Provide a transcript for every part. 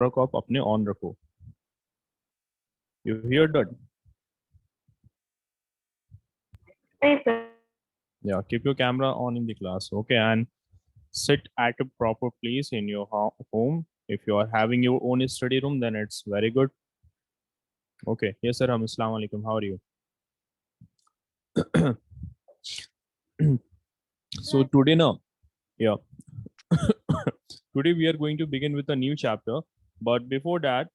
को आप अपने ऑन रखो. You hear that? Yes, sir. Yeah, keep your camera on in the class. Okay, and sit at a proper place in your home. If you are having your own study room, then it's very good. Okay. Yes, sir. Assalamu alaikum. How are you? So today now, yeah. Today we are going to begin with a new chapter. But before that,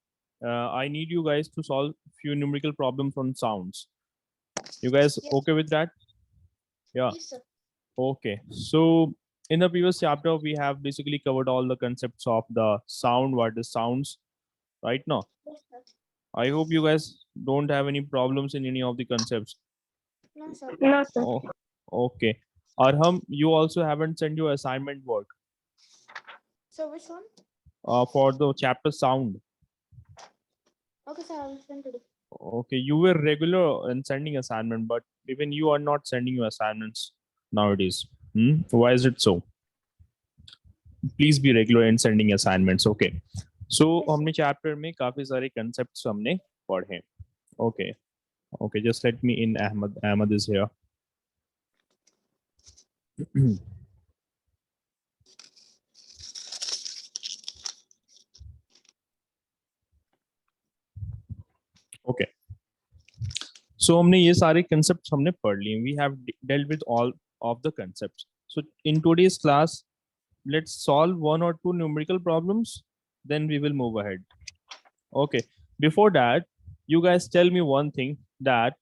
I need you guys to solve few numerical problems on sounds. You guys okay with that? Yeah. Yes, sir. Okay. So in the previous chapter, we have basically covered all the concepts of the sound, what is sounds, right now. Yes, sir. I hope you guys don't have any problems in any of the concepts. No, sir. No, sir. Oh, okay. Arham, you also haven't sent your assignment work So which one? for the chapter sound. Okay, sir. I will send today. Okay, you were regular in sending assignment, but even you are not sending your assignments nowadays. Why is it so? Please be regular in sending assignments. Okay. So Yes, sir. हमने chapter में काफी सारे concepts हमने पढ़े. Okay. Okay, just let me in. Ahmad. Ahmad is here. Okay. So हमने ये सारे concepts हमने पढ़ लिए. We have dealt with all of the concepts. So in today's class, let's solve one or two numerical problems. Then we will move ahead. Okay. Before that, you guys tell me one thing that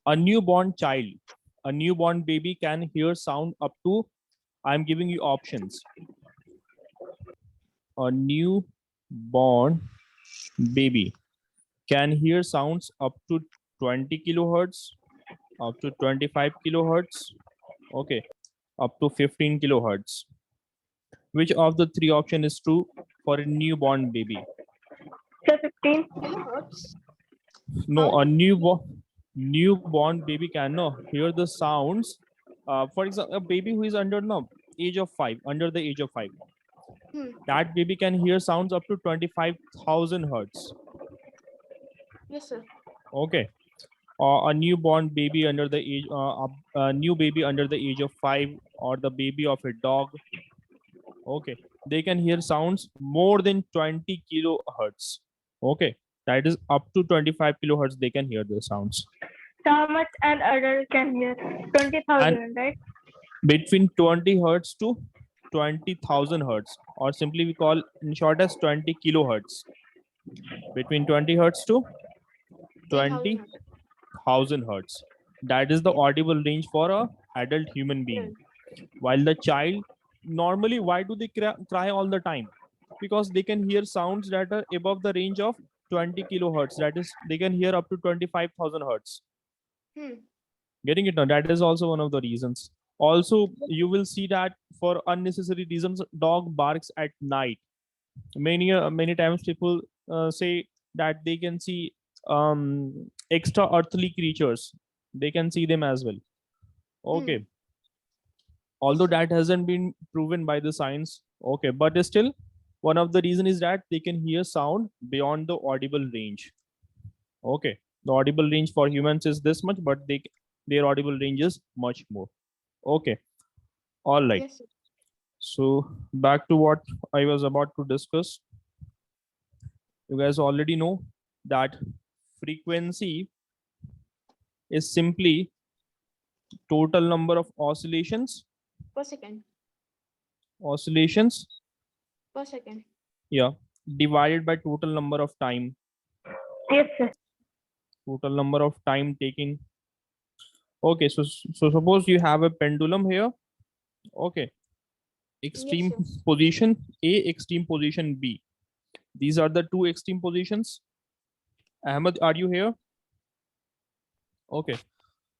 a newborn child, a newborn baby can hear sound up to, I'm giving you options. A newborn baby can hear sounds up to 20 kilohertz, up to 25 kilohertz, okay, up to 15 kilohertz. Which of the three option is true for a newborn baby? Sir, 15. Kilohertz. No, a newborn baby can hear the sounds. For example, a baby who is under age of 5, under the age of 5, that baby can hear sounds up to 25,000 hertz. Yes, sir. Okay. A newborn baby under the age, a new baby under the age of 5, or the baby of a dog. Okay, they can hear sounds more than 20 kilohertz. Okay, that is up to 25 kilohertz. They can hear the sounds. So how much an adult can hear? 20,000, right? Between 20 hertz to 20,000 hertz, or simply we call in short as 20 kilohertz. Between 20 hertz to 20,000 hertz. That is the audible range for a adult human being. While the child, normally, why do they cry all the time? Because they can hear sounds that are above the range of 20 kilohertz. That is, they can hear up to 25,000 hertz. Getting it now? That is also one of the reasons. Also, you will see that for unnecessary reasons, dog barks at night. Many times people say that they can see extra earthly creatures. They can see them as well. Okay. Although that hasn't been proven by the science. Okay, but still, one of the reason is that they can hear sound beyond the audible range. Okay, the audible range for humans is this much, but their audible range is much more. Okay, all right. Yes, sir. So back to what I was about to discuss. You guys already know that frequency is simply total number of oscillations. Per second. Oscillations, Per second. yeah, divided by total number of time. Yes, sir. Total number of time taking. Okay, so suppose you have a pendulum here. Okay, extreme Yes, position A, extreme position B. These are the two extreme positions. Ahmed, are you here? Okay,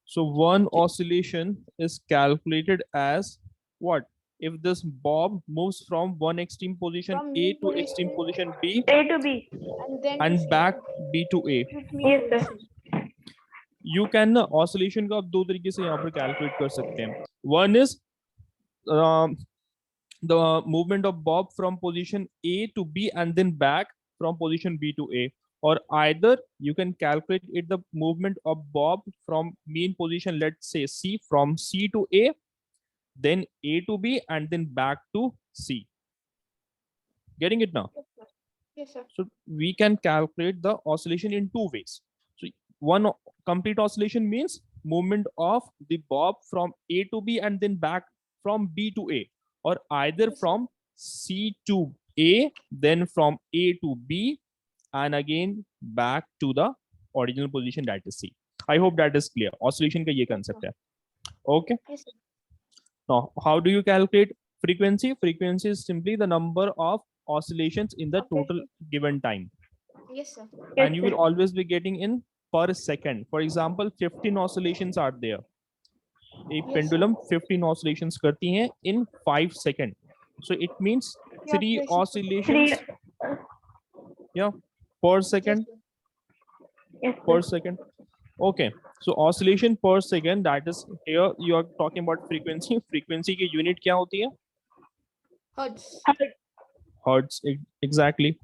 so one oscillation is calculated as what? If this bob moves from one extreme position From A B to to extreme A. position B A to B. And then and back B to A, Yes, sir. you can oscillation का आप दो तरीके से यहाँ पर calculate कर सकते हैं. One is the movement of Bob from position A to B and then back from position B to A. Or either you can calculate it the movement of Bob from mean position, let's say C, from C to A, then A to B, and then back to C. Getting it now? Yes, sir. So we can calculate the oscillation in two ways. So one complete oscillation means movement of the bob from A to B and then back from B to A, or either Yes, sir. from C to A, then from A to B, and again back to the original position, that is C. I hope that is clear. Oscillation का ये concept है. Okay. Yes, sir. Now, how do you calculate frequency? Frequency is simply the number of oscillations in the Okay. total given time. Yes, sir. And you will always be getting in per second. For example, 15 oscillations are there. A Yes, pendulum 15 oscillations करती हैं in 5 seconds. So it means 3 oscillations, yeah, per second. Yes, Per sir. second. Okay. So oscillation per second, that is here you are talking about frequency. Frequency की unit क्या होती है? Hertz. Hertz. Exactly.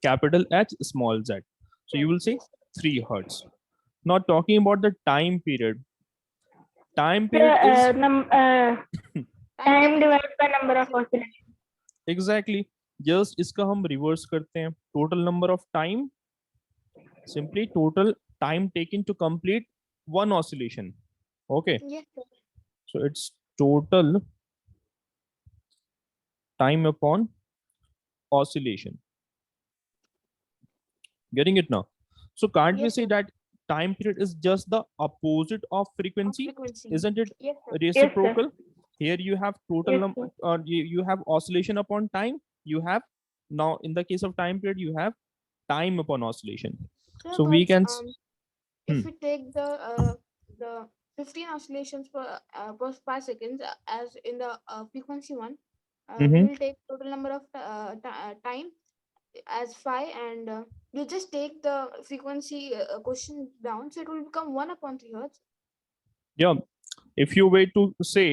Capital H, small z. So you will say 3 hertz. Now talking about the time period. Time period is Time divided by number of oscillations. exactly. Just इसका हम reverse करते हैं. Total number of time. Simply total time taken to complete one oscillation. Okay. Yes, sir. So it's total time upon oscillation. Getting it now? So can't we Yes, say sir. that time period is just the opposite of frequency? Frequency. Isn't it Yes, sir. reciprocal? Here you have total Yes, number, sir. you have oscillation upon time. You have now in the case of time period, you have time upon oscillation. Sir, So we but, can if we take the 15 oscillations per 5 seconds as in the frequency one, we will take total number of time as 5, and you just take the frequency question down, so it will become 1 upon 3 hertz. yeah. If you were to say,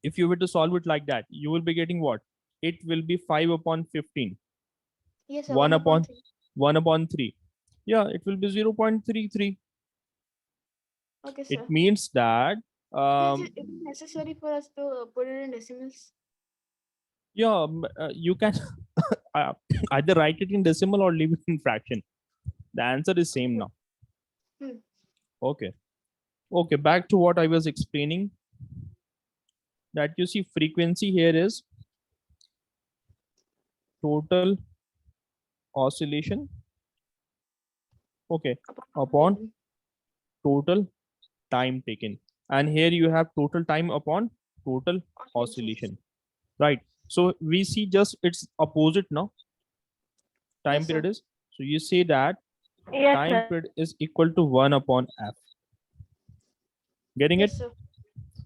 if you were to solve it like that, you will be getting what? It will be 5 upon 15. Yes, sir. 1 upon 3. 1 upon 3. Yeah, it will be 0.33. Okay, sir. It means that Is it necessary for us to put it in decimals? yeah, you can either write it in decimal or leave it in fraction. The answer is same now. Okay. Okay, back to what I was explaining. That you see frequency here is total oscillation, okay, upon total time taken. And here you have total time upon total oscillation, right? So we see just it's opposite now. Time Yes, period sir. is, so you say that Yes, time sir. period is equal to 1 upon f. Getting it? Yes, sir.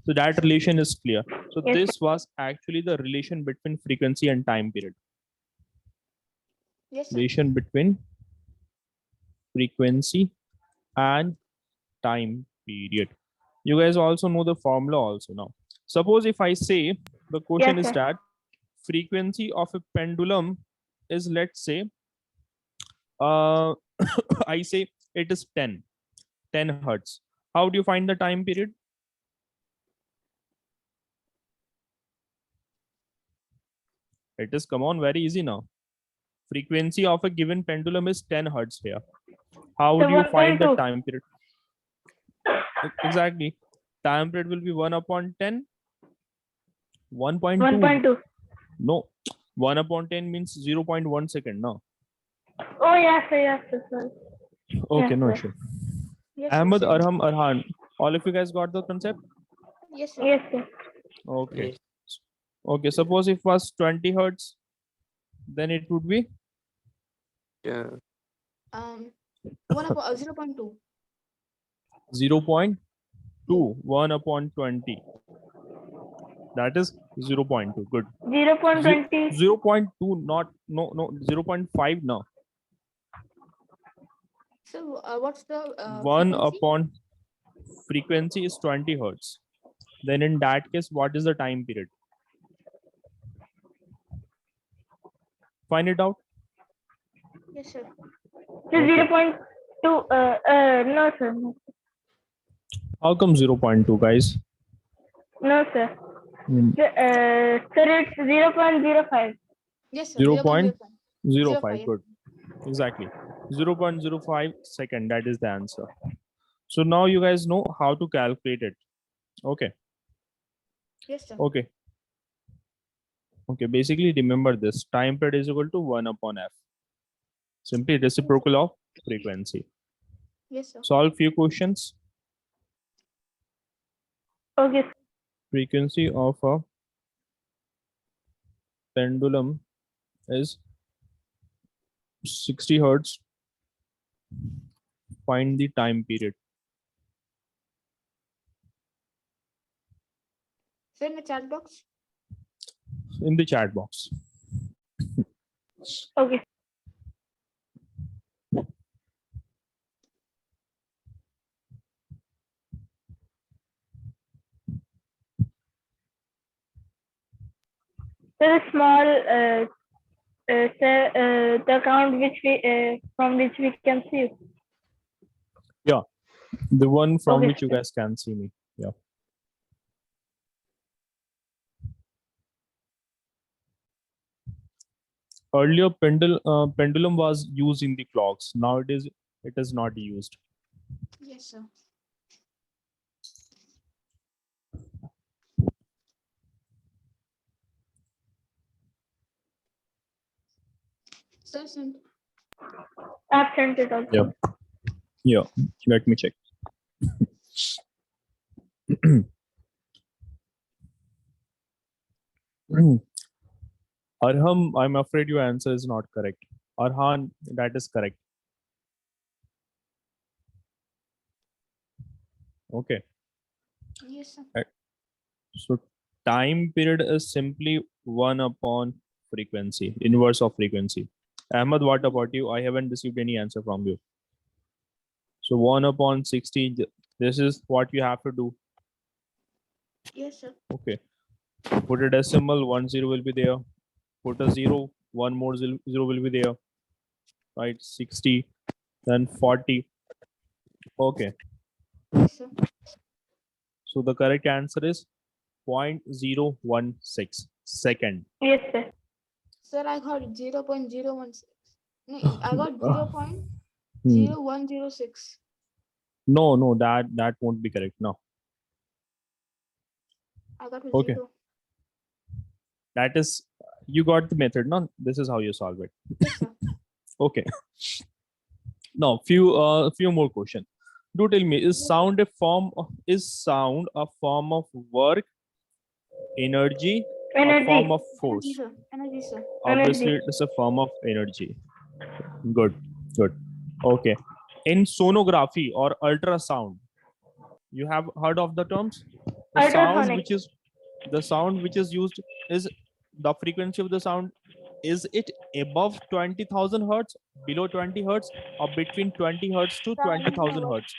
So that relation is clear. So Yes, this was actually the relation between frequency and time period. Yes, sir. Relation between frequency and time period. You guys also know the formula also now. Suppose if I say the question Yes, is sir. that frequency of a pendulum is, let's say, I say it is 10 hertz. How do you find the time period? It is, come on, very easy now. Frequency of a given pendulum is 10 hertz here. How So do you find the 1.2. time period? Exactly. Time period will be 1 upon 10. 1.2. 1.2. No. 1 upon 10 means 0.1 second. No. Oh, yes, sir. Yes, sir. Sorry. Okay, Yes, no sir. issue. Yes, sir. Ahmed, Same. Arham, Arhan. All of you guys got the concept? Yes, sir. Yes, sir. Okay. Yes. Okay, suppose if it was 20 hertz, then it would be Yeah. 1 upon 0.2. 0.2. 1 upon 20. That is 0.2. Good. 0.20. 0.2, not, no, 0.5 now. So what's the 1 frequency? upon frequency is 20 hertz. Then in that case, what is the time period? Find it out. Yes, sir. So Okay. 0.2. No, sir. How come 0.2, guys? No, sir. Hmm. Sir, it's 0.05. Yes, sir. 0.05. 0.05. Good. Exactly. 0.05 second. That is the answer. So now you guys know how to calculate it. Okay. Yes, sir. Okay. Okay. Basically, remember this. Time period is equal to 1 upon f. Simply reciprocal of frequency. Yes, sir. Solve few questions. Okay. Frequency of a pendulum is 60 hertz. Find the time period. Sir, in the chat box. In the chat box. Okay. So the small the account which we from which we can see. Yeah. The one from Okay. which you guys can see me. Yeah. Earlier pendulum was used in the clocks. Nowadays it is not used. Yes, sir. Sir, send. I've sent it also. Yeah. Yeah. Let me check. Arham, I'm afraid your answer is not correct. Arhan, that is correct. Okay. Yes, sir. So time period is simply 1 upon frequency, inverse of frequency. Ahmed, what about you? I haven't received any answer from you. So 1 upon 60, this is what you have to do. Yes, sir. Okay. Put a decimal, 10 will be there. Put a 0, one more 0 will be there. Right, 60, then 40. Okay. Yes, sir. So the correct answer is 0.016 second. Yes, sir. Sir, I got 0.016. No, I got Hmm. 0.0106. No, that won't be correct. No. I got a Okay. 0. That is, you got the method. No, this is how you solve it. Yes, sir. Okay. Now, few more questions. Do tell me, is sound a form of work, energy, a Energy. form of Energy, force? sir. Energy, sir. Obviously, Energy. it is a form of energy. Good, good. Okay. In sonography or ultrasound, you have heard of the terms? The sound Ultrasonic. which is used is the frequency of the sound. Is it above 20,000 hertz, below 20 hertz, or between 20 hertz to Sir, I don't 20,000 know hertz?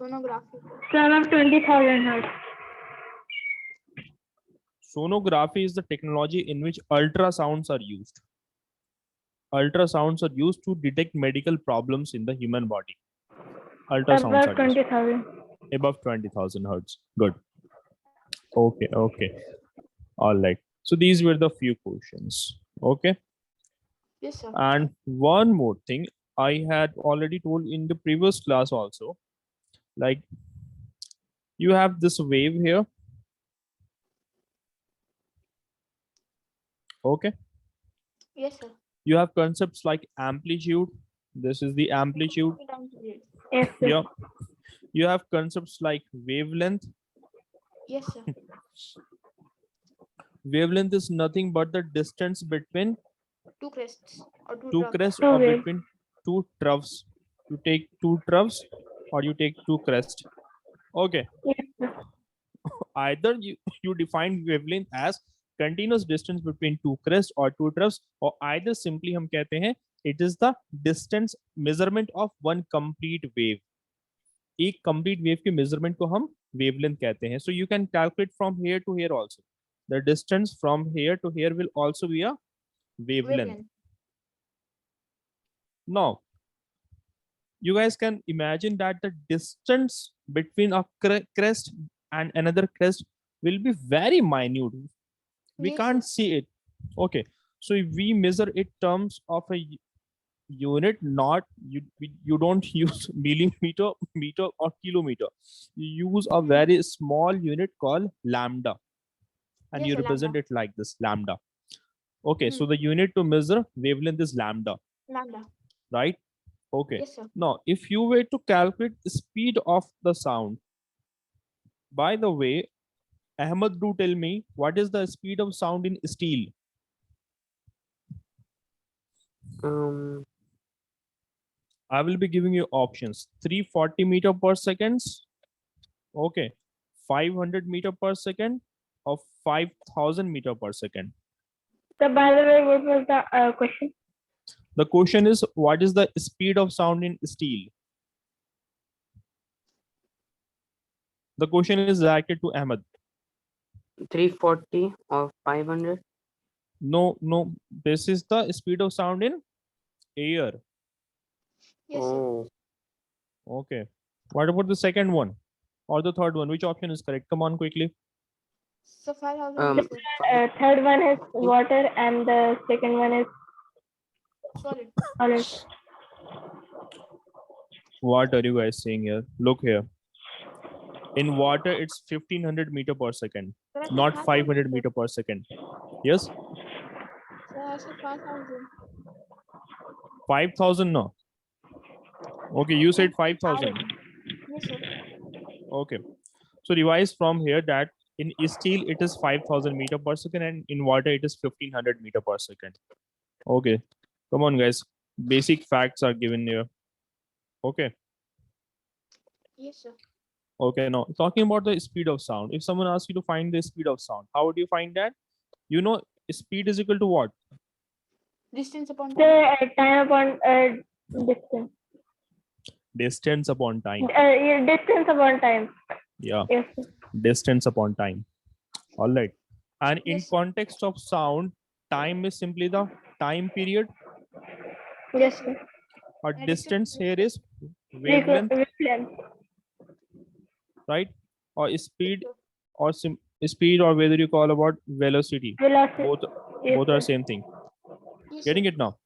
sonography, sir. Son of 20,000 hertz. Sonography is the technology in which ultrasounds are used. Ultrasounds are used to detect medical problems in the human body. Ultrasounds About are used 20,000. above 20,000 hertz. Good. Okay, okay. All right. So these were the few questions. Okay. Yes, sir. And one more thing I had already told in the previous class also, like you have this wave here. Okay. Yes, sir. You have concepts like amplitude. This is the amplitude. Yes, sir. Yeah. You have concepts like wavelength. Yes, sir. Wavelength is nothing but the distance between Two crests or two two troughs. crests Two or waves. between two troughs. You take two troughs or you take two crests. Okay. Yes, sir. Either you define wavelength as continuous distance between two crests or two troughs, or either simply हम कहते हैं it is the distance measurement of one complete wave. एक complete wave के measurement को हम wavelength कहते हैं. So you can calculate from here to here also. The distance from here to here will also be a wavelength. Now, you guys can imagine that the distance between a crest and another crest will be very minute. We Yes, can't sir. see it. Okay. So if we measure it terms of a unit, not you don't use millimeter, meter or kilometer. You use a Hmm. very small unit called lambda, and Yes, you sir. represent Lambda. it like this, lambda. Okay, Hmm. so the unit to measure wavelength is lambda, Lambda. right? Okay. Yes, sir. Now, if you were to calculate the speed of the sound, by the way, Ahmed, do tell me what is the speed of sound in steel? Um, I will be giving you options: 340 meter per seconds, okay, 500 meter per second, or 5000 meter per second. So, by the way, what was the question? The question is, what is the speed of sound in steel? The question is directed to Ahmed. 340 or 500. No, no, this is the speed of sound in air. Yes, sir. Oh, Okay. What about the second one or the third one? Which option is correct? Come on, quickly. So 5,000 is Third one is 550. water, and the second one is solid. solid. What are you guys saying here? Look here. In water, it's 1500 meter per second, Sir, I said not 5,000, 500 sir. meter per second. Yes, Sir, I said 5,000. 5000. No. Okay, you said In hours. 5000. Yes, sir. Okay. So revise from here that in steel it is 5000 meter per second, and in water it is 1500 meter per second. Okay. Come on, guys. Basic facts are given here. Okay. Yes, sir. Okay. Now, talking about the speed of sound. If someone asks you to find the speed of sound, how would you find that? You know, speed is equal to what? Distance upon The time. time upon distance. Distance upon time. Yeah, distance upon time. Yeah. Yes, sir. Distance upon time. All right. And in Yes, sir. context of sound, time is simply the time period. Yes, Yes, sir. sir. Or And distance distance is here is wavelength, Wavelength. right? Or yes, speed, sir. or speed, or whether you call about velocity. Velocity. Both Yes, both are sir. same thing. Yes, sir. Getting it now?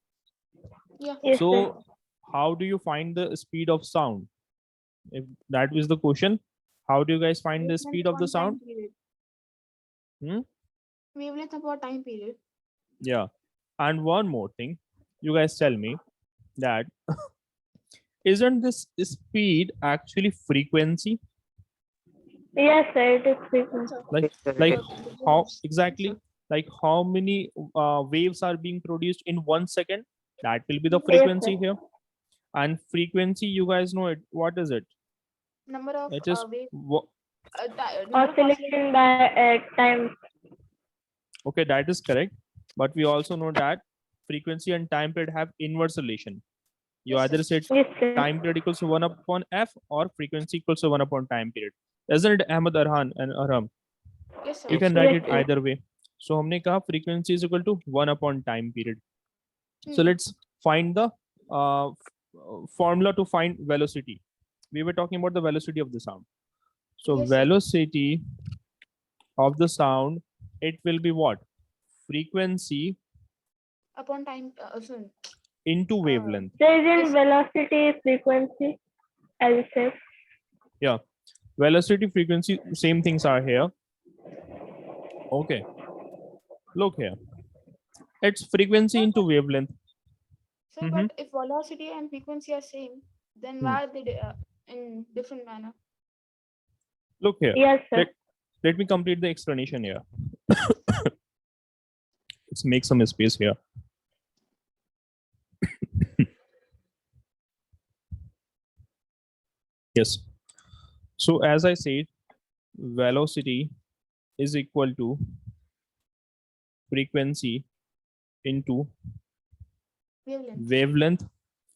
Yeah. Yes, sir. So how do you find the speed of sound? If that is the question, how do you guys find the Wavelength speed of the upon sound? time period. Hmm? Wavelength upon time period. Yeah. And one more thing, you guys tell me that isn't this speed actually frequency? Yes, sir. It is Yes, frequency. sir. Like Yes, sir, it like is. how Yes, exactly? sir. Like how many waves are being produced in 1 second? That will be the Yes, sir. Yes, sir. frequency here. And frequency, you guys know it. What is it? Number of It is wave, wo- number of oscillations. Oscillation by time. okay, that is correct. But we also know that frequency and time period have inverse relation. You Yes, sir. either said Yes, sir. time period equals to 1 upon f, or frequency equals to 1 upon time period. Isn't it, Ahmed, Arhan and Arham? Yes, sir. You Yes, can sir. write Yes, it sir. either way. So हमने कहा frequency is equal to 1 upon time period. So Hmm. let's find the formula to find velocity. We were talking about the velocity of the sound. So Yes, sir. velocity of the sound, it will be what? Frequency Upon time, sorry. into Uh, wavelength. There is yes, in velocity, frequency, as you said. Yeah. Velocity, frequency, same things are here. Okay. Look here. It's frequency sir, into wavelength. sir, but if velocity and frequency are same, then Hmm. why are they in different manner? Look here. Yes, sir. Let me complete the explanation here. Let's make some space here. Yes. So as I said, velocity is equal to frequency into Wavelength. wavelength.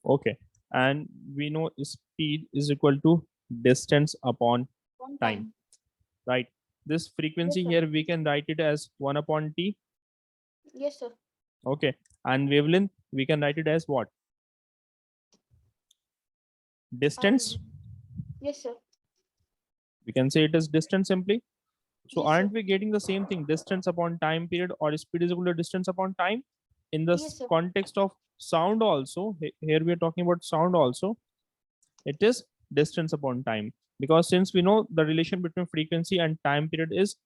Okay. And we know speed is equal to distance upon Upon time, time. right? This Yes, frequency sir. here, we can write it as 1 upon t. Yes, sir. Okay. And wavelength, we can write it as what? Distance, Yes, sir. we can say it is distance simply. So Yes, sir. aren't we getting the same thing? Distance upon time period, or speed is equal to distance upon time. In the Yes, sir. context of sound also, here we are talking about sound also, it is distance upon time, because since we know the relation between frequency and time period is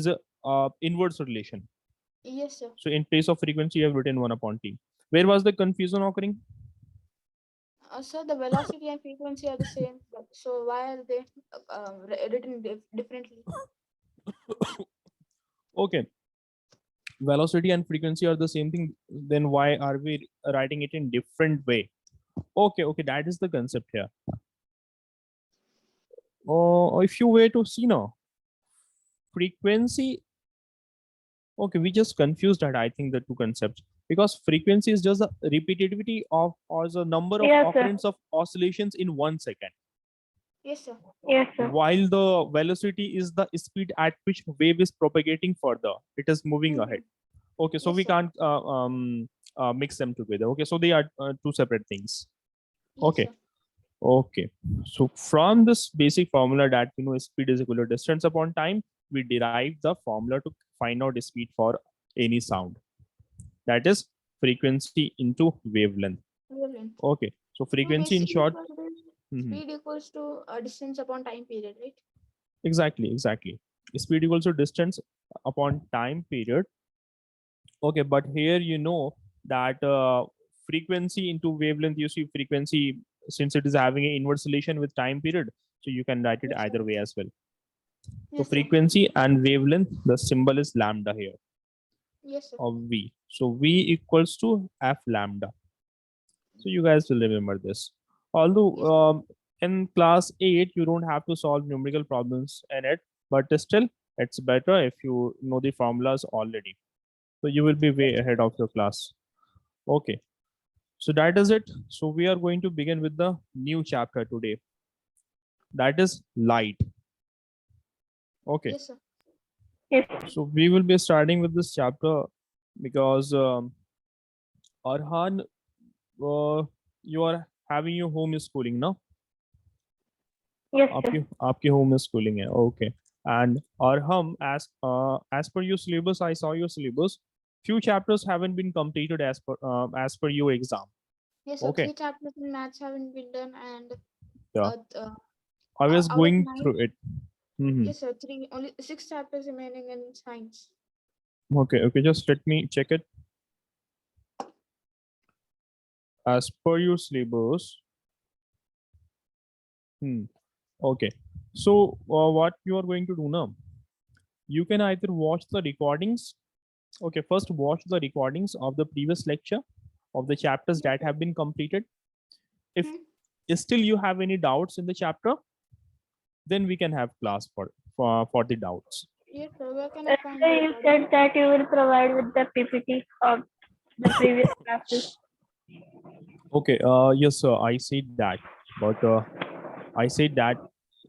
a inverse relation. Yes, sir. So in place of frequency, you have written 1 upon t. Where was the confusion occurring? Sir, the velocity and frequency are the same. So why are they written differently? Okay, velocity and frequency are the same thing, then why are we writing it in different way? Okay, that is the concept here. If you were to see now, frequency, okay, we just confused that, I think, the two concepts, because frequency is just the repetitivity of, or the number of Yes, sir. occurrence of oscillations in 1 second, Yes, sir. Yes, sir. while the velocity is the speed at which wave is propagating further, it is moving ahead. Okay, so Yes, we sir. can't mix them together. Okay, so they are two separate things. Yes, Okay. sir. Okay, so from this basic formula that we know speed is equal to distance upon time, we derive the formula to find out the speed for any sound. That is frequency into wavelength. Wavelength. Okay, so So frequency in basically, short. sir, it is Mhm. speed equals to distance upon time period, right? Exactly. Speed equals to distance upon time period. Okay, but here you know that frequency into wavelength, you see frequency, since it is having an inverse relation with time period, so you can write it Yes, sir. either way as well. So Yes, sir. frequency and wavelength, the symbol is lambda here Yes, sir. of V. So V equals to F lambda. So you guys will remember this. Although Yes, sir. in class 8, you don't have to solve numerical problems in it, but still it's better if you know the formulas already. So you will be way ahead of your class. Okay. So that is it. So we are going to begin with the new chapter today. That is light. Okay. Yes, sir. Yes. So we will be starting with this chapter because Arhan, you are having your home schooling now. Yes, sir. आपकी home schooling है. Okay. And Arham, as per your syllabus, I saw your syllabus. Few chapters haven't been completed as per your exam. Yes, sir. Okay. 3 chapters in maths haven't been done, and Yeah. uh, uh, I was out of going 9, through it. Mhm. yes, sir. Only 6 chapters remaining in science. Okay. Just let me check it. As per your syllabus. Okay. So what you are going to do now? You can either watch the recordings. Okay, first watch the recordings of the previous lecture of the chapters that have been completed. If still you have any doubts in the chapter, then we can have class for the doubts. Yes, sir. Where can I find Sir, the you recording? said that you will provide with the PPT of the previous classes. Okay, yes, sir, I said that, but I said that,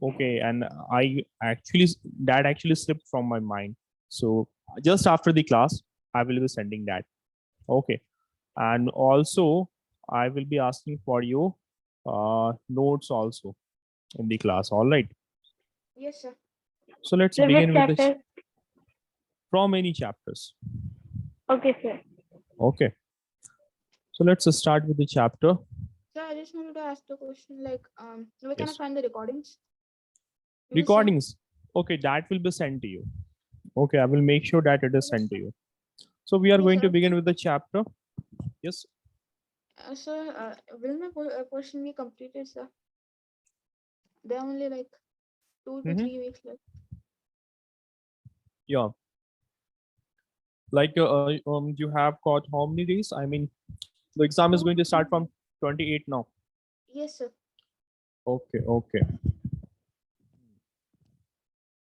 okay, and I actually, that actually slipped from my mind. So just after the class, I will be sending that. Okay, and also I will be asking for you notes also in the class. All right. Yes, sir. So let's Sir, which begin with this chapter? from any chapters. Okay, sir. Okay. So let's start with the chapter. So I just wanted to ask the question, like, where can I Yes. find the recordings? You will send? Recordings. Okay, that will be sent to you. Okay, I will make sure that it is Yes, sent to sir. you. So we are Yes, going to sir. begin with the chapter. Yes. Sir, will my portion be completed, sir? There are only like 2 to Mm-hmm. 3 weeks left. Yeah. Like you have got how many days? I mean, the exam is 2 going to to 3 start from weeks. 28 now. Yes, sir. Okay.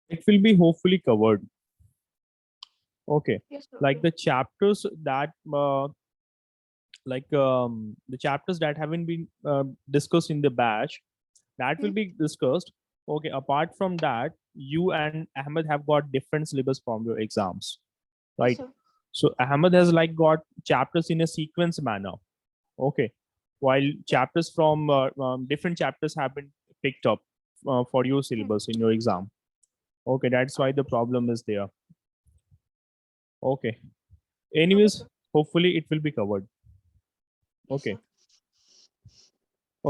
It will be hopefully covered. Okay. Yes, sir. Like Okay. the chapters that the chapters that haven't been discussed in the batch, that will be discussed. Okay, apart from that, you and Ahmed have got different syllabus from your exams, Yes, right? sir. So Ahmed has like got chapters in a sequence manner. Okay, while chapters from different chapters have been picked up for your syllabus in your exam. Okay, that's why the problem is there. Okay. Anyways, sir. hopefully it will be covered. Yes, Okay. sir.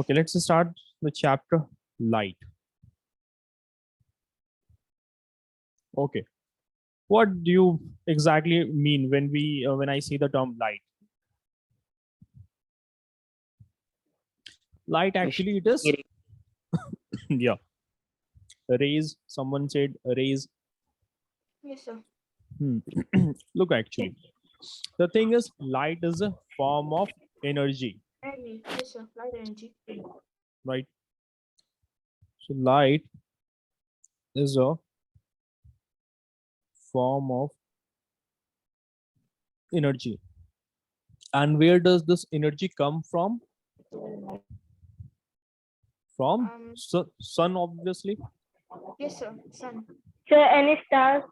Okay, let's start the chapter light. Okay. What do you exactly mean when I say the term light? Light actually it is yeah, rays. Someone said rays. Yes, sir. Look, actually, the thing is, light is a form of energy, Energy. Yes, sir. Light energy. right? So light is a form of energy. And where does this energy come from? From sun, obviously. Yes, sir. Sun. So any stars?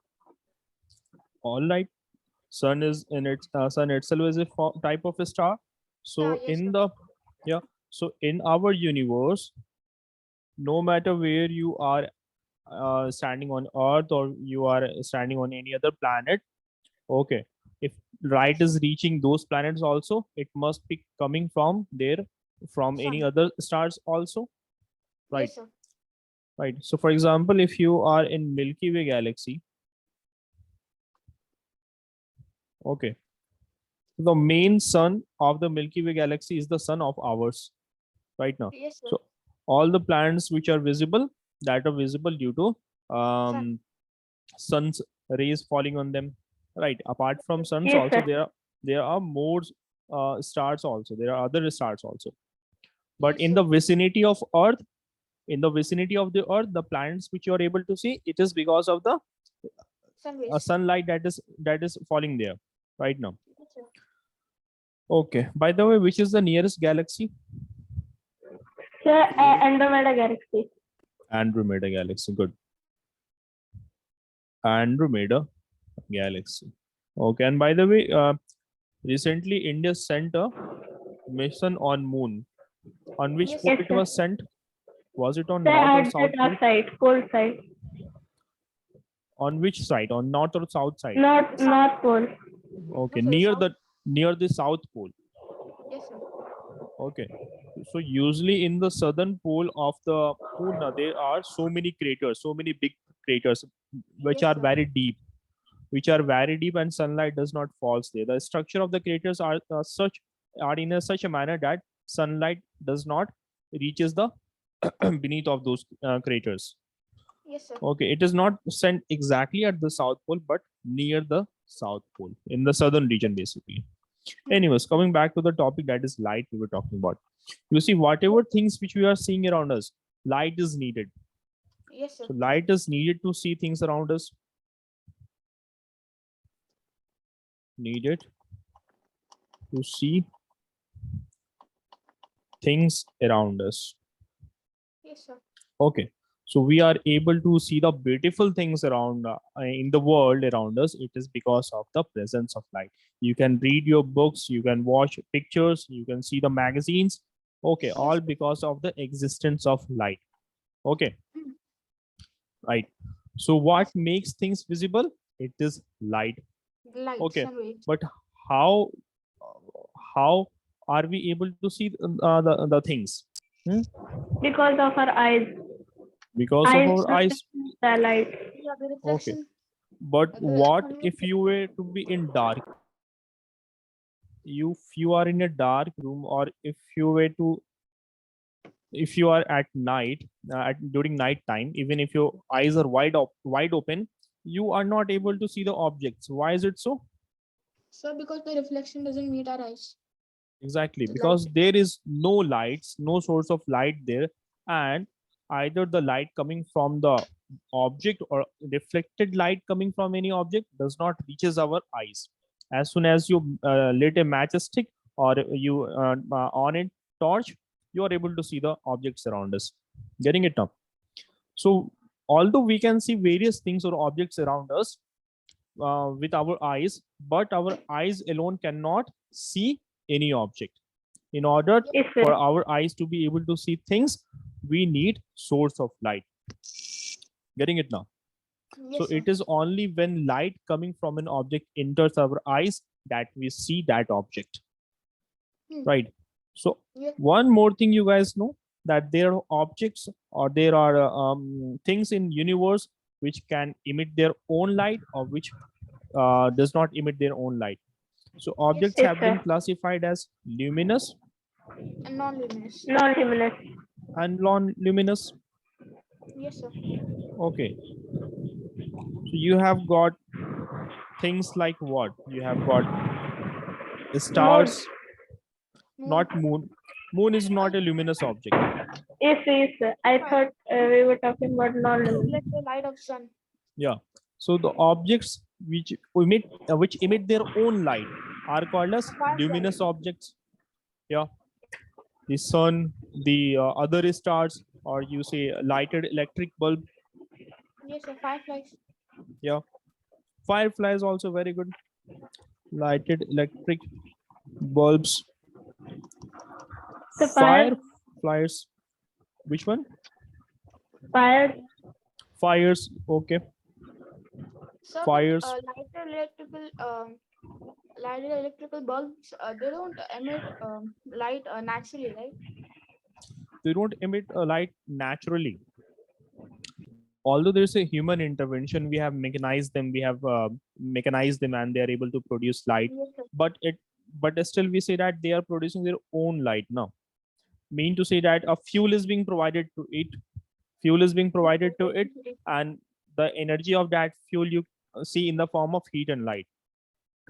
All right. Sun is in its sun itself is a type of a star. Yeah, So yes, in sir. the so in our universe, no matter where you are standing on Earth or you are standing on any other planet, okay, if light is reaching those planets also, it must be coming from there, from any Sun. other stars also, right? Yes, sir. Right. So for example, if you are in Milky Way galaxy, okay, the main sun of the Milky Way galaxy is the sun of ours right now. Yes, sir. So all the planets which are visible, that are visible due to Sun. sun's rays falling on them, right? Apart from suns Yes, also, sir. there are more stars also, there are other stars also, but Yes, in sir. the vicinity of Earth, in the vicinity of the Earth, the planets which you are able to see, it is because of the Sun rays. sunlight that is falling there right now. Yes, sir. Okay, by the way, which is the nearest galaxy? So Andromeda galaxy. Andromeda galaxy. Good. Andromeda galaxy. Okay, and by the way, recently India sent a mission on moon. On which Yes, pole sir. Yes, it sir. was sent? Was it on So north or at the south pole? dark side, pole side, On which side? On north or south side? not South. North Pole. Okay, No, sorry, south. near the south pole. Yes, sir. Okay. So usually in the southern pole of the moon, there are so many craters, so many big craters, which Yes, are sir. very deep, and sunlight does not falls there. The structure of the craters are in such a manner that sunlight does not reaches the beneath of those craters. Yes, sir. Okay, it is not sent exactly at the south pole, but near the south pole in the southern region, basically. Anyways, coming back to the topic, that is light we were talking about. You see, whatever things which we are seeing around us, light is needed. Yes, sir. So light is needed to see things around us. Needed to see things around us. Yes, sir. Okay. So we are able to see the beautiful things around in the world around us. It is because of the presence of light. You can read your books, you can watch pictures, you can see the magazines. Okay, Yes, all sir. because of the existence of light. Okay, Mm. right. So what makes things visible? It is light. Light, Okay, sun rays. but how how are we able to see the things? Hmm? Because of our eyes. Because of Eyes our eyes. reflect the light. Yeah, the Okay, reflection. but The what sun rays. if you were to be in dark? If you are in a dark room, or if you are at night, during night time, even if your eyes are wide open, you are not able to see the objects. Why is it so? So because the reflection doesn't meet our eyes. Exactly, The light. because there is no lights, no source of light there, and either the light coming from the object or reflected light coming from any object does not reaches our eyes. As soon as you lit a matchstick or you on a torch, you are able to see the objects around us. Getting it now? So although we can see various things or objects around us with our eyes, but our eyes alone cannot see any object. In order Yes, sir. for our eyes to be able to see things, we need source of light. Getting it now? So Yes, sir. it is only when light coming from an object enters our eyes that we see that object, Hmm. right? So Yes. one more thing you guys know, that there are objects or there are things in universe which can emit their own light or which does not emit their own light. So Yes, objects sir. Yes, have sir. been classified as luminous And non-luminous. Non-luminous. and non-luminous. Yes, sir. Okay, so you have got things like what? You have got Moon. stars, Moon. not moon. Moon is not a luminous object. Yes, yes, sir. I thought we were talking about non-luminous. Let's say light of sun. Yeah. So the objects which emit their own light are called as Fireflies. luminous objects. Yeah. The sun, the other stars, or you say lighted electric bulb. Yes, sir. Fireflies. Yeah. Firefly is also very good. Lighted electric bulbs. The fire, Fireflies. Which one? fire, Fires. Okay. Sir, Fires. but lighted electrical bulbs, they don't emit light naturally, right? They don't emit a light naturally. Although there's a human intervention, we have mechanized them. We have mechanized them, and they are able to produce light. Yes, sir. But still, we say that they are producing their own light now. Mean to say that a fuel is being provided to it. Fuel is being provided to it, and the energy of that fuel you see in the form of heat and light.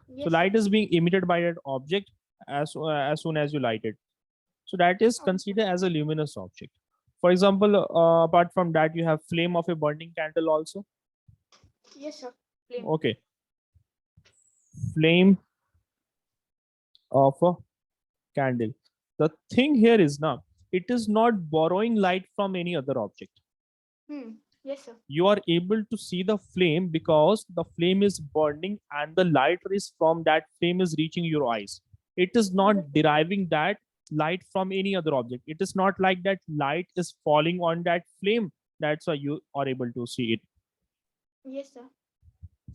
Yes, So sir. light is being emitted by that object as soon as you light it. So that is considered as a luminous object. For example, apart from that, you have flame of a burning candle also. Yes, sir. Flame. Okay, flame of a candle. The thing here is now, it is not borrowing light from any other object. Yes, sir. You are able to see the flame because the flame is burning and the light rays from that flame is reaching your eyes. It is not deriving that light from any other object. It is not like that light is falling on that flame. That's why you are able to see it. Yes, sir.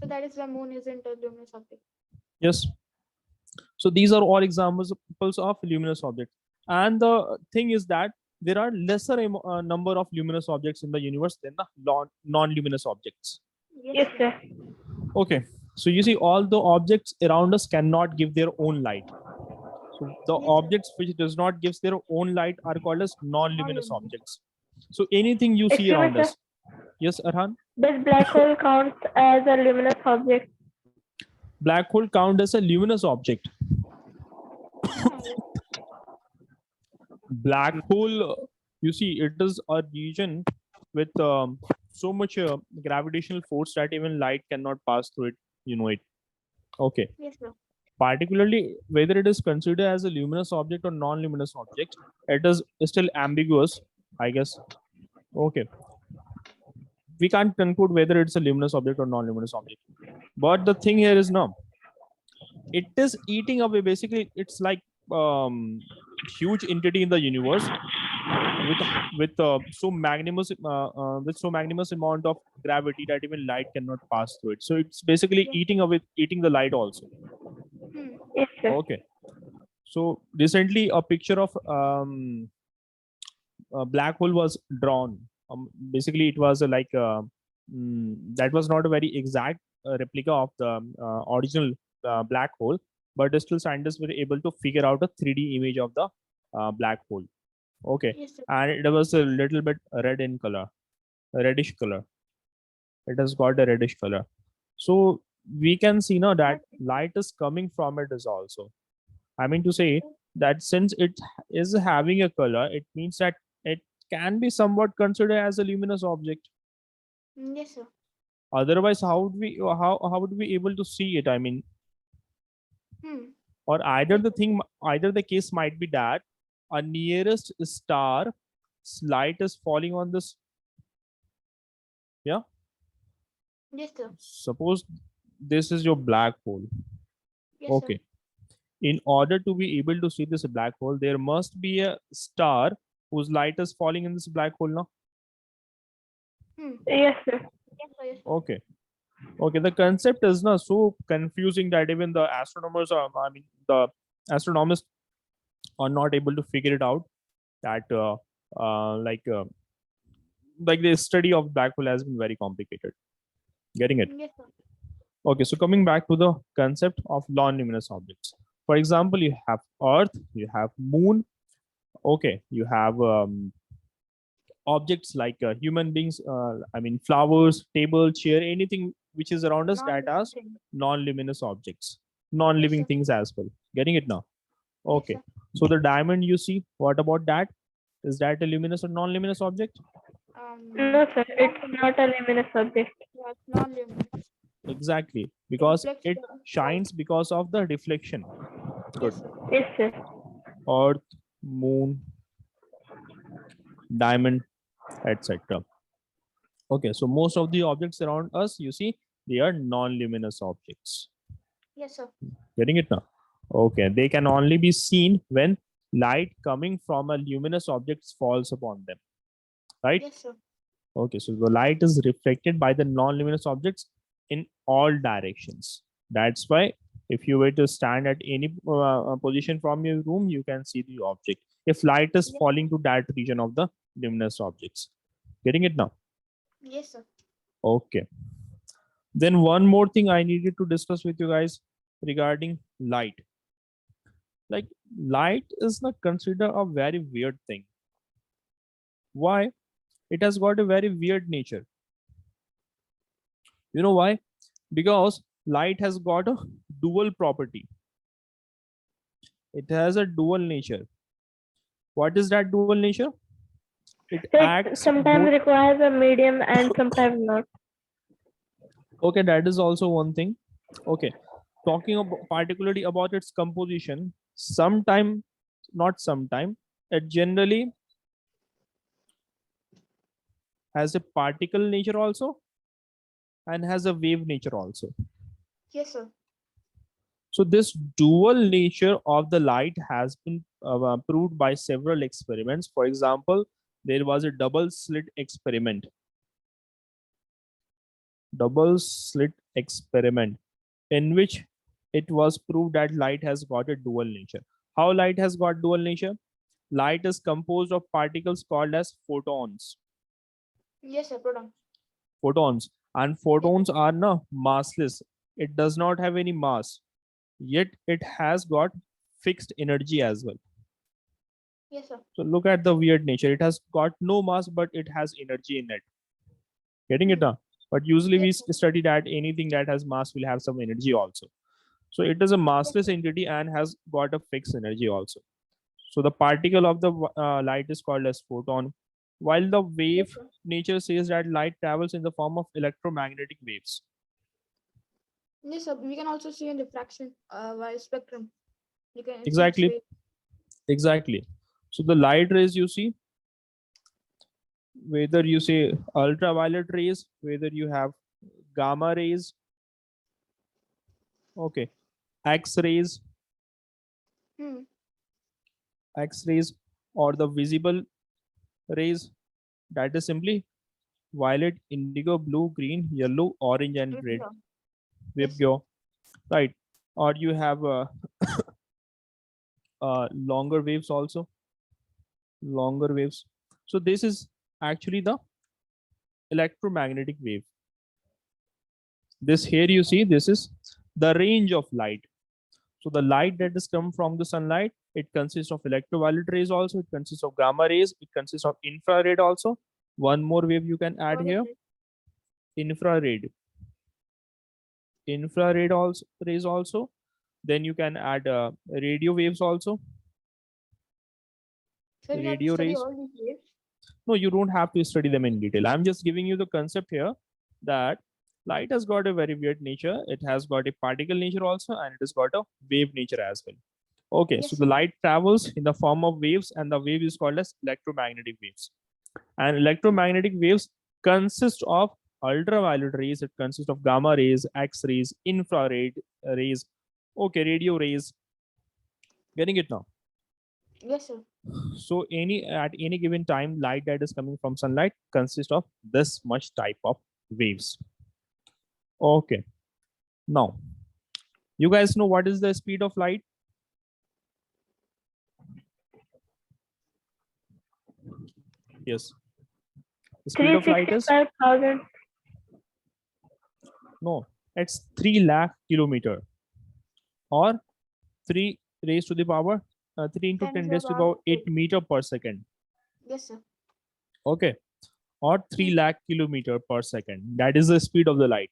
So that is why moon isn't a luminous object. Yes. So these are all examples of luminous objects. And the thing is that there are lesser number of luminous objects in the universe than the non-luminous objects. yes, sir. Okay, so you see all the objects around us cannot give their own light. So the Yes, sir. objects which does not give their own light are called as non-luminous Non-luminous. objects. So anything you see Excuse me, around sir. us. Yes, Arhan? Does black hole count as a luminous object? Black hole count as a luminous object. Black hole, you see, it is a region with so much gravitational force that even light cannot pass through it. You know it. Okay. Yes, sir. Particularly whether it is considered as a luminous object or non-luminous object, it is still ambiguous, I guess. Okay, we can't conclude whether it's a luminous object or non-luminous object, but the thing here is now it is eating away. Basically it's like huge entity in the universe with so magnanimous amount of gravity that even light cannot pass through it. So it's basically eating the light also. Yes, sir. Okay, so recently a picture of a black hole was drawn. Basically it was that was not a very exact replica of the original black hole, but still scientists were able to figure out a 3D image of the black hole. Okay, Yes, sir. and it was a little bit red in color, reddish color. It has got a reddish color. So we can see now that light is coming from it is also. I mean to say that since it is having a color, it means that it can be somewhat considered as a luminous object. Yes, sir. Otherwise, how would we able to see it? I mean, or either the case might be that a nearest star light is falling on this. Yeah. Yes, sir. Suppose this is your black hole. Yes, Okay. sir. In order to be able to see this black hole, there must be a star whose light is falling in this black hole now. Yes, sir. Yes, sir. Yes, sir. Okay. Okay, the concept is not so confusing that even the astronomers are, I mean, the astronomers are not able to figure it out. That uh, like uh, like the study of black hole has been very complicated. Getting it? Yes, sir. Okay, so coming back to the concept of non-luminous objects. For example, you have Earth, you have Moon. Okay, you have objects like human beings. I mean, flowers, table, chair, anything which is around us that are Non-living thing. non-luminous objects, Yes, non-living sir. things as well. Getting it now? Yes, Okay. sir. So the diamond you see, what about that? Is that a luminous or non-luminous object? No, sir. It's Non-luminous. not a luminous object. Yeah, it's non-luminous. Exactly, It because reflects it the light. shines because of the reflection. Good. Yes, sir. Yes, sir. Earth, Moon, diamond, etc. Okay, so most of the objects around us, you see, they are non-luminous objects. Yes, sir. Getting it now? Okay, they can only be seen when light coming from a luminous object falls upon them, right? Yes, sir. Okay, so the light is reflected by the non-luminous objects in all directions. That's why if you were to stand at any position from your room, you can see the object. If light is Yes. falling to that region of the luminous objects. Getting it now? Yes, sir. Okay. Then one more thing I needed to discuss with you guys regarding light. Like light is not considered a very weird thing. Why? It has got a very weird nature. You know why? Because light has got a dual property. It has a dual nature. What is that dual nature? It So it acts sometimes both. requires a medium and sometimes not. Okay, that is also one thing. Okay, talking about particularly about its composition, sometime, not sometime, it generally has a particle nature also and has a wave nature also. Yes, sir. So this dual nature of the light has been proved by several experiments. For example, there was a double slit experiment in which it was proved that light has got a dual nature. How light has got dual nature? Light is composed of particles called as photons. Yes, sir. Proton. Photons. And photons are no massless. It does not have any mass. Yet it has got fixed energy as well. Yes, sir. So look at the weird nature. It has got no mass, but it has energy in it. Getting it now? But usually we Yes, sir. study that anything that has mass will have some energy also. So it is a massless entity and has got a fixed energy also. So the particle of the light is called as photon, while the wave Yes, sir. nature says that light travels in the form of electromagnetic waves. Yes, sir. We can also see in diffraction by spectrum. You can see its Exactly. wave. Exactly. So the light rays you see, whether you say ultraviolet rays, whether you have gamma rays, okay, x-rays, Hmm. x-rays, or the visible rays, that is simply violet, indigo, blue, green, yellow, orange, and red. Vibgyor. Yes, sir. Vibgyor, right? Or you have longer waves also, longer waves. So this is actually the electromagnetic wave. This here you see, this is the range of light. So the light that is come from the sunlight, it consists of electroviolet rays also, it consists of gamma rays, it consists of infrared also. One more wave you can add here, infrared. Infrared also rays also. Then you can add radio waves also. So we have to Radio study rays. all these waves. No, you don't have to study them in detail. I'm just giving you the concept here that light has got a very weird nature. It has got a particle nature also, and it has got a wave nature as well. Okay, Yes, so sir. the light travels in the form of waves, and the wave is called as electromagnetic waves. And electromagnetic waves consist of ultraviolet rays, it consists of gamma rays, X rays, infrared rays, okay, radio rays, Getting it now? Yes, sir. So at any given time, light that is coming from sunlight consists of this much type of waves. Okay. Now, you guys know what is the speed of light? Yes. The speed of light is 365,000. no, it's 3 lakh kilometer or 3 raised to the power 3 into 10 10 to raised the to the power power 8 8. meter per second. Yes, sir. Okay. Or 3 lakh kilometer per second. That is the speed of the light.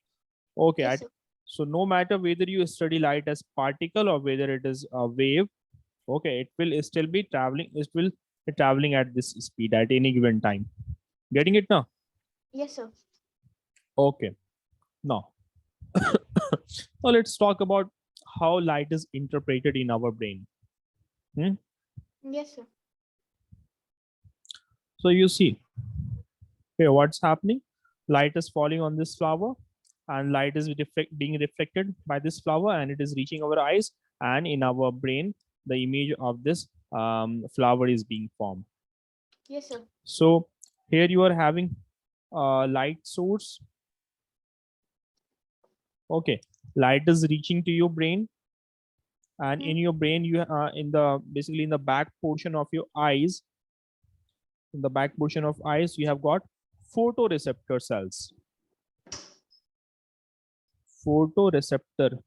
Okay. Yes, sir. So no matter whether you study light as particle or whether it is a wave, okay, it will still be traveling. It will be traveling at this speed at any given time. Getting it now? Yes, sir. Okay. Now, now let's talk about how light is interpreted in our brain. Hmm? Yes, sir. So you see, here what's happening? Light is falling on this flower, and light is being reflected by this flower, and it is reaching our eyes, and in our brain, the image of this flower is being formed. Yes, sir. So here you are having a light source. Okay, light is reaching to your brain, and in your brain, you in the basically in the back portion of your eyes, in the back portion of eyes, you have got photoreceptor cells. Photoreceptor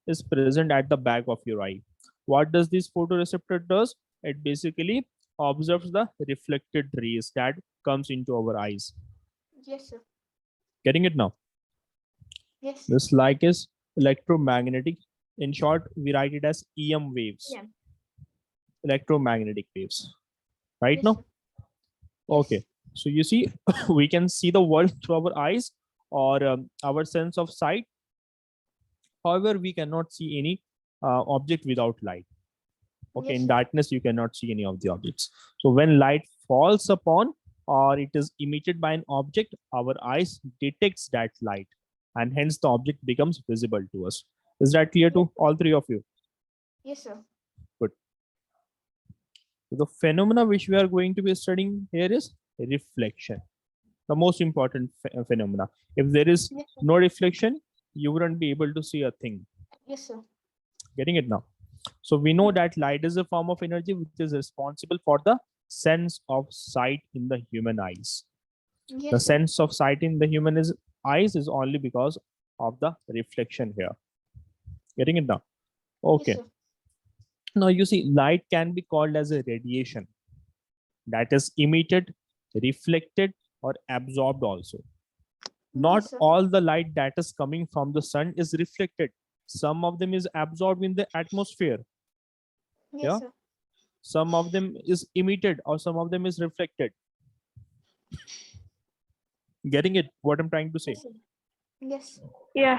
is present at the back of your eye. What does this photoreceptor does? It basically observes the reflected rays that comes into our eyes. Yes, sir. Getting it now? Yes. This light is electromagnetic. In short, we write it as EM waves, Yeah. electromagnetic waves. Right Yes, now? sir. Okay. Yes. So you see, we can see the world through our eyes or our sense of sight. However, we cannot see any object without light. Okay, Yes, in sir. darkness you cannot see any of the objects. So when light falls upon or it is emitted by an object, our eyes detects that light, and hence the object becomes visible to us. Is that clear Yes, to all three of you? yes, sir. Good. So the phenomena which we are going to be studying here is reflection, the most important phenomena. If there is Yes, sir. no reflection, you wouldn't be able to see a thing. Yes, sir. Getting it now? So we know that light is a form of energy which is responsible for the sense of sight in the human eyes. The Yes, sir. sense of sight in the human eyes is only because of the reflection here. Getting it now? Yes, Okay. sir. Now you see, light can be called as a radiation that is emitted, reflected, or absorbed also. Not Yes, sir. all the light that is coming from the sun is reflected. Some of them is absorbed in the atmosphere. Yes, Yeah. sir. Some of them is emitted or some of them is reflected. Getting it? What I'm trying to say. Yes, sir. Yes. Yeah.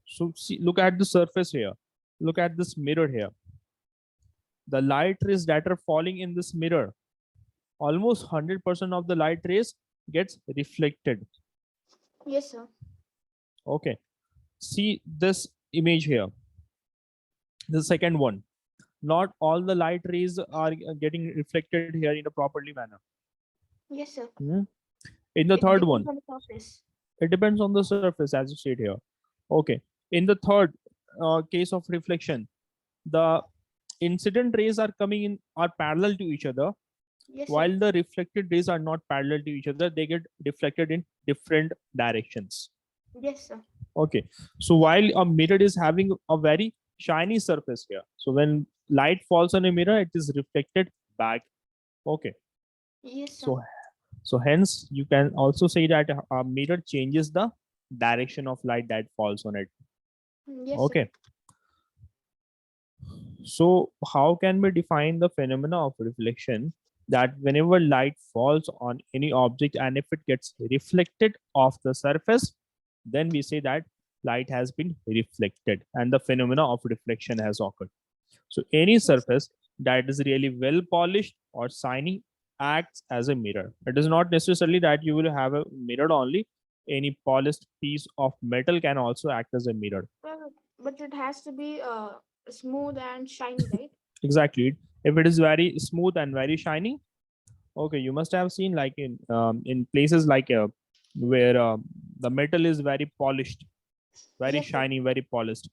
So see, look at the surface here. Look at this mirror here. The light rays that are falling in this mirror, almost 100% of the light rays gets reflected. Yes, sir. Okay. See this image here. The second one. Not all the light rays are getting reflected here in a properly manner. Yes, sir. In the It third depends one, on the surface. it depends on the surface as you said here. Okay. In the third case of reflection, the incident rays are coming in are parallel to each other, Yes, sir. while the reflected rays are not parallel to each other. They get reflected in different directions. Yes, sir. Okay. So while a mirror is having a very shiny surface here, so when light falls on a mirror, it is reflected back. Okay. Yes, sir. So hence you can also say that a mirror changes the direction of light that falls on it. Yes, sir. Okay. So how can we define the phenomena of reflection? That whenever light falls on any object and if it gets reflected off the surface, then we say that light has been reflected and the phenomena of reflection has occurred. So any Yes, sir. surface that is really well polished or shiny acts as a mirror. It is not necessarily that you will have a mirror only. Any polished piece of metal can also act as a mirror. But it has to be smooth and shiny, right? Exactly. If it is very smooth and very shiny, okay, you must have seen like in places like where the metal is very polished, very Yes, sir. shiny, very polished.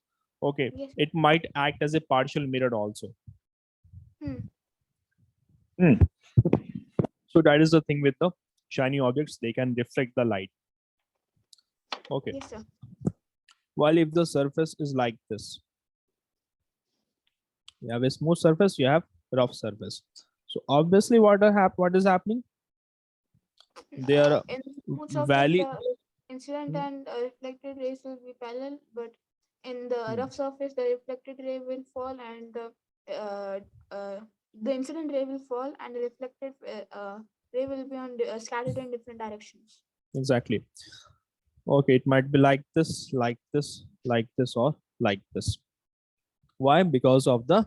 Okay, Yes. it might act as a partial mirror also. Hmm. Hmm. So that is the thing with the shiny objects, they can reflect the light. Okay, Yes, sir. while if the surface is like this, you have a smooth surface, you have rough surface. So obviously what is happening? They are In the smooth surface, valley. the incident and reflected rays will be parallel, but in the Hmm. rough surface, the reflected ray will fall and uh, uh, the incident ray will fall and the reflected ray will be scattered in different directions. Exactly. Okay, it might be like this, like this, like this, or like this. Why? Because of the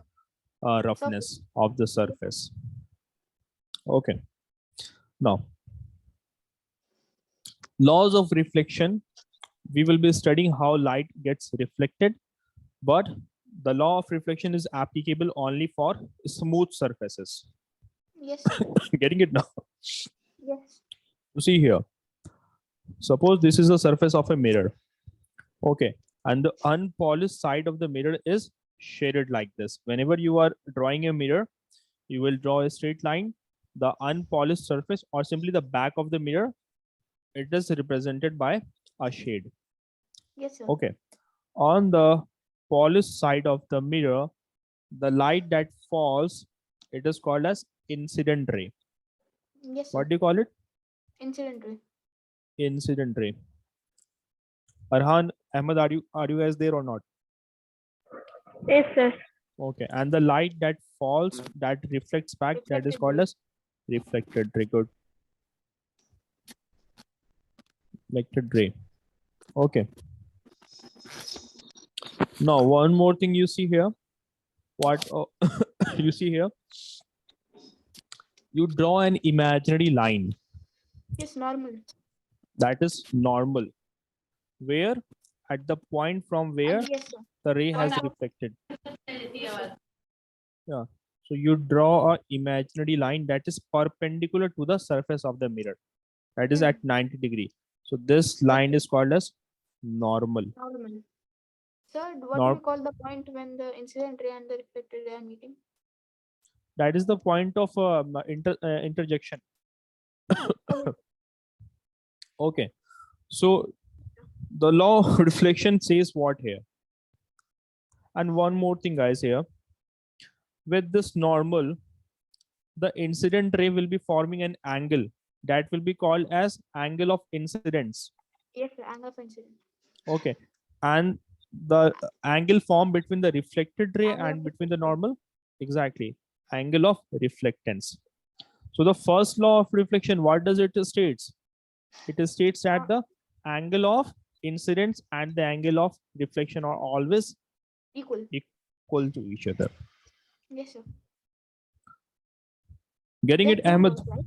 Surface. roughness of the surface. Okay. Now, laws of reflection. We will be studying how light gets reflected, but the law of reflection is applicable only for smooth surfaces. Yes, sir. Getting it now? Yes. You see here. Suppose this is the surface of a mirror. Okay. And the unpolished side of the mirror is shaded like this. Whenever you are drawing a mirror, you will draw a straight line. The unpolished surface or simply the back of the mirror, it is represented by a shade. Yes, sir. Okay. On the polished side of the mirror, the light that falls, it is called as incident ray. Yes, sir. What do you call it? Incident ray. Incident ray. Arhan, Ahmed, are you guys there or not? Yes, sir. Okay. And the light that falls, that reflects back, that is Reflected called ray. as reflected ray. Good. Reflected ray. Okay. Now one more thing you see here. What you see here? You draw an imaginary line. Yes, normal. That is normal. Where? At the point from where Yes, sir. the ray has Also, reflected. Yeah. So you draw a imaginary line that is perpendicular to the surface of the mirror. That is at 90 degree. So this yes, line sir. is called as normal. Normal. Sir, what do we Norm call the point when the incident ray and the reflected ray are meeting? that is the point of interjection. Oh, Okay. So the law of reflection says what here? And one more thing, guys, here. With this normal, the incident ray will be forming an angle that will be called as angle of incidence. yes, sir. Angle of incident. Okay. And the angle formed between the reflected ray Angle of and between the reflection. normal, exactly, angle of reflectance. So the first law of reflection, what does it states? It states that the angle of incidence and the angle of reflection are always Equal. equal to each other. Yes, sir. Getting There are it, two Ahmed? laws, right?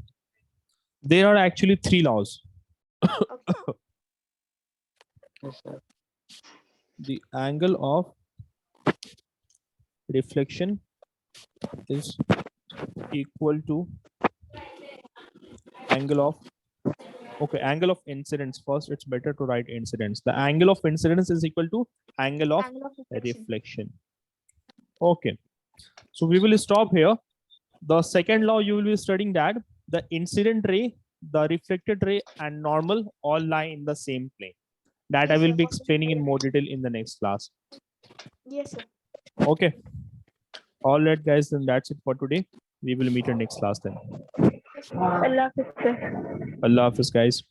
There are actually three laws. Okay. Yes, sir. The angle of reflection is equal to angle of, okay, angle of incidence. First, it's better to write incidence. The angle of incidence is equal to angle of Angle of reflection. reflection. Okay. So we will stop here. The second law you will be studying that the incident ray, the reflected ray, and normal all lie in the same plane. That I Yes, will sir. be explaining in more detail in the next class. Yes, sir. Okay. All right, guys. Then that's it for today. We will meet in next class then. Yes, sir. Allah Hafiz, sir. Allah Hafiz, guys.